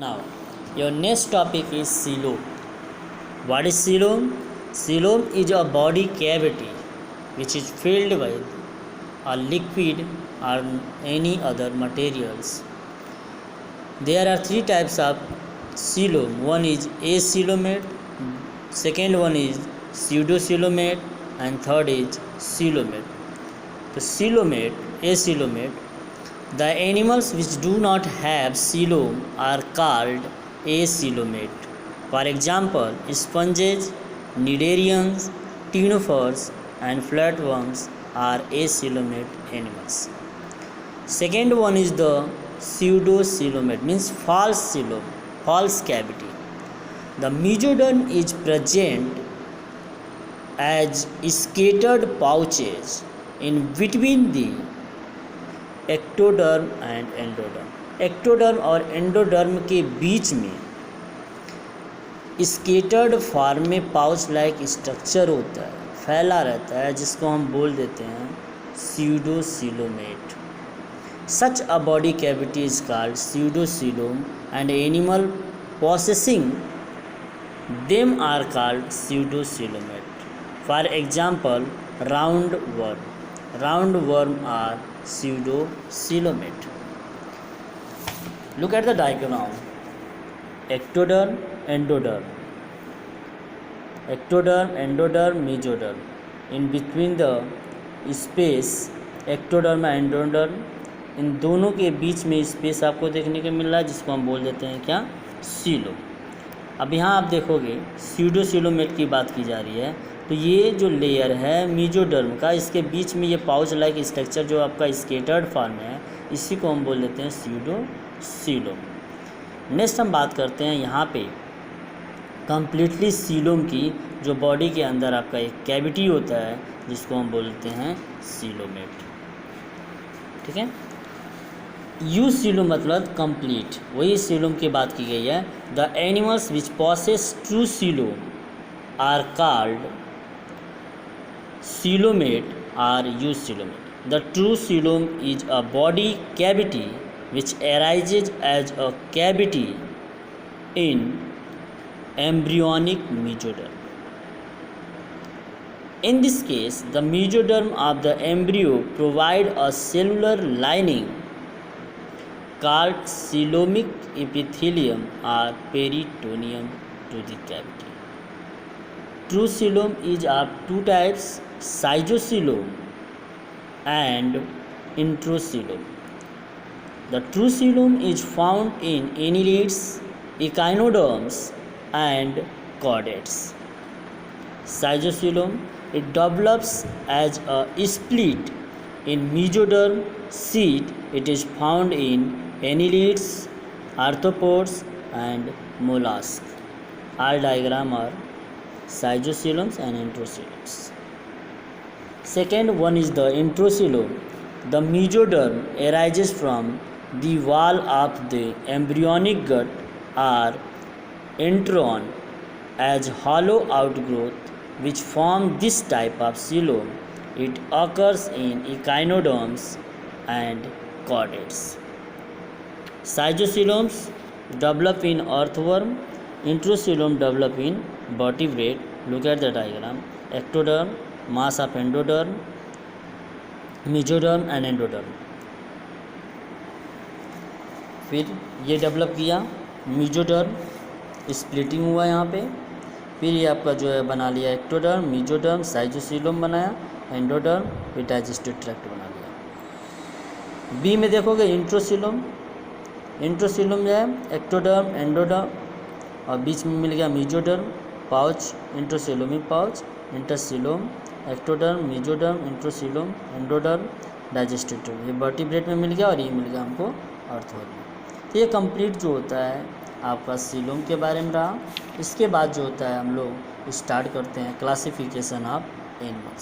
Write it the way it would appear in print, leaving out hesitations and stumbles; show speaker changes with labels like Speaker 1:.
Speaker 1: Now, your next topic is coelom. What is coelom? Coelom is a body cavity which is filled with a liquid or any other materials. There are three types of coelom. One is acoelomate, second one is pseudocoelomate, and third is coelomate. The coelomate, acoelomate, the animals which do not have coelom are called acoelomate. For example, sponges, cnidarians, ctenophores, and flatworms are acoelomate animals. Second one is the pseudocoelomate, means false coelom, false cavity. The mesoderm is present as scattered pouches in between the ectoderm and endoderm. Ectoderm और endoderm के बीच में scattered form में pouch like structure होता है, फैला रहता है, जिसको हम बोल देते हैं pseudocoelomate. Such a body cavity is called pseudocoelom and animal possessing them are called pseudocoelomate. For example, roundworm. Roundworm are pseudocoelomate. Look at the diagram. Ectoderm, endoderm. Ectoderm, endoderm, mesoderm. In between the space ectoderm and endoderm, इन दोनों के बीच में space आपको देखने को मिल रहा है, जिसको हम बोल देते हैं क्या, सीलोम. अब यहाँ आप देखोगे pseudocoelomate की बात की जा रही है, तो ये जो लेयर है मेसोडर्म का, इसके बीच में ये पाउच लाइक स्ट्रक्चर जो आपका स्केटर्ड फॉर्म है, इसी को हम बोल देते हैं pseudocoelom. नेक्स्ट हम बात करते हैं यहाँ पे कम्प्लीटली सीलोम की, जो बॉडी के अंदर आपका एक कैविटी होता है, जिसको हम बोलते हैं सीलोमेट. ठीक है. यूसीलोम मतलब कंप्लीट, वही सीलोम की बात की गई है. The animals which possess true coelom are called coelomate or eucoelomate. The true coelom is a body cavity which arises as a cavity in embryonic mesoderm. In this case, the mesoderm of the embryo provide a cellular lining called coelomic epithelium or peritoneum to the cavity. True coelom is of two types, cytocoelom and intracoelom. The true coelom is found in annelids, echinoderms and chordates. Cytocoelom, it develops as a split in mesoderm sheath. It is found in annelids, arthropods and mollusks. All diagram are cytocoeloms and intracoeloms. Second one is the intracoelom. The mesoderm arises from the wall of the embryonic gut or intron as hollow outgrowth which form this type of coelom. It occurs in echinoderms and chordates. Cytocoeloms develop in earthworm. Intracoelom develop in vertebrate. Look at the diagram. Ectoderm, mass of endoderm, mesoderm and endoderm. फिर ये develop किया mesoderm, splitting हुआ यहाँ पे. फिर ये आपका जो है बना लिया एक्टोडर्म, मेसोडर्म, साइटोसीलोम बनाया, एंडोडर्म, फिर डाइजेस्टिव ट्रैक्ट बना लिया. बी में देखोगे इंट्रोसीलोम. इंट्रोसीलोम जो है एक्टोडर्म, एंडोडर्म और बीच में मिल गया mesoderm, pouch, intracoelomic pouch, intercoelom, ectoderm, mesoderm, intracoelom, endoderm, digestive tract. ये वर्टिब्रेट में मिल गया और ये मिल गया हमको अर्थवर्म में. तो ये कंप्लीट जो होता है आपका सीलोम के बारे में रहा. इसके बाद जो होता है हम लोग स्टार्ट करते हैं क्लासिफिकेशन ऑफ एनिमल्स.